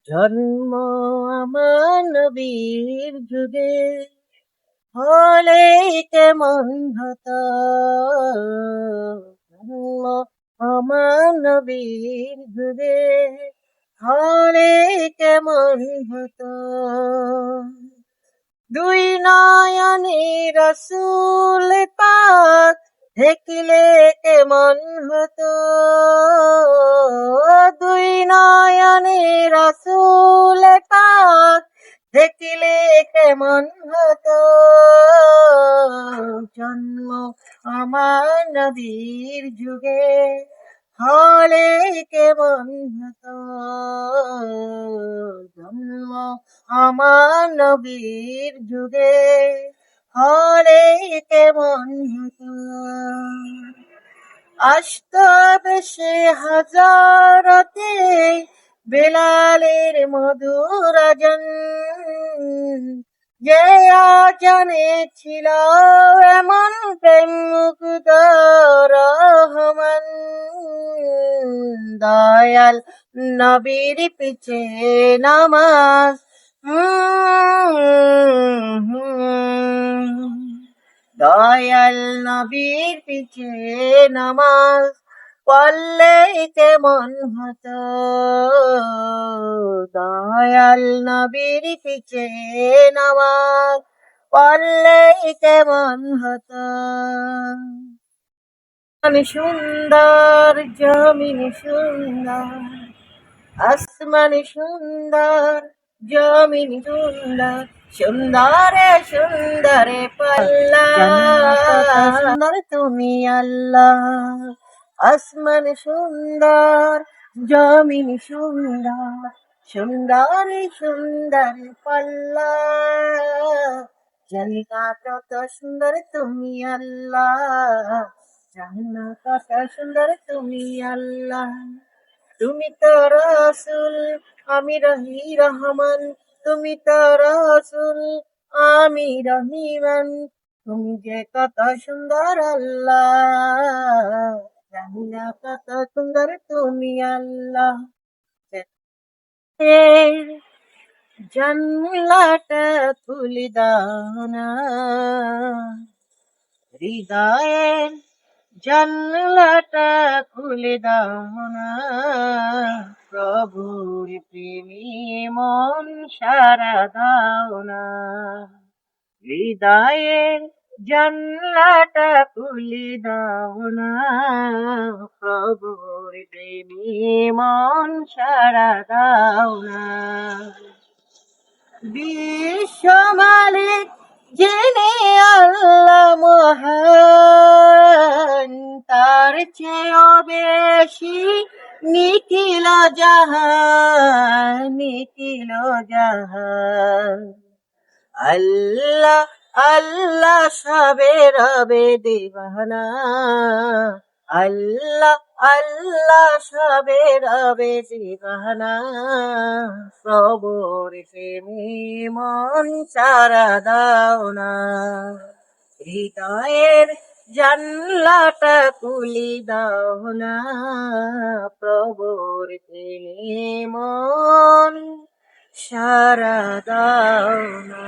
জন্ম আমার নবীর যুগে হলে কেমন হতো। জন্ম আমার নবীর যুগে হলে কেমন হতো। দুই নয়নে রসুল পাক দেখিলে কেমন হতো। দুই নয়নে রসুল পাক দেখিলে কেমন হতো। জন্ম আমার নবীর যুগে হলে কেমন হতো। জন্ম আমার নবীর যুগে হলে কেমন হতো। আসত বেশে হাজারতে বেলালের মধুর আজান, যে আজানে ছিল এমন প্রেম মুগ্ধ রহমান। দয়াল নবীর পিছে নামাজ দয়াল নবীর পিছে নামাজ পড়লে কেমন হতো। দয়াল নবীর পিছে নামাজ পড়লে কেমন হতো। আমি সুন্দর জমিন সুন্দর, আসমান সুন্দর জমিন সুন্দর, সুন্দরে সুন্দরে পাল্লা। সুন্দর তুমি আল্লাহ, আসমান সুন্দর জমিন সুন্দর, সুন্দরে সুন্দর পাল্লা। জান্নাত কত সুন্দর তুমি আল্লাহ, জান্নাত কত সুন্দর তুমি আল্লাহ। তুমি তো রাসূল আমি রহমান, তুমি তো রাসূল আমি রহিমান। তুমি যে কত সুন্দর আল্লাহ, জানি না কত সুন্দর তুমি আল্লাহ। জানলাটা খুলে দাও না, হৃদয়ের জানলাটা খুলে দাও না। প্রভুর প্রেমে মন সারা দাও না, হৃদয়ের জানলাটা খুলে দাও না। প্রভুর প্রেমে মন সারা দাও না। বিশ্ব মালিক জেনে আল্লাহ মহান, তার চেয়েও বেশি নিখিল জাহান, নিখিল জাহান। আল্লাহ আল্লাহ সবে রবে দিবানা, আল্লাহ আল্লাহ সবে রবে দিবানা। প্রভুর প্রেমে মন সারা দাও না, হৃদয়ের জানলাটা খুলে দাও না। প্রভুর প্রেমে মন সারা দাও না।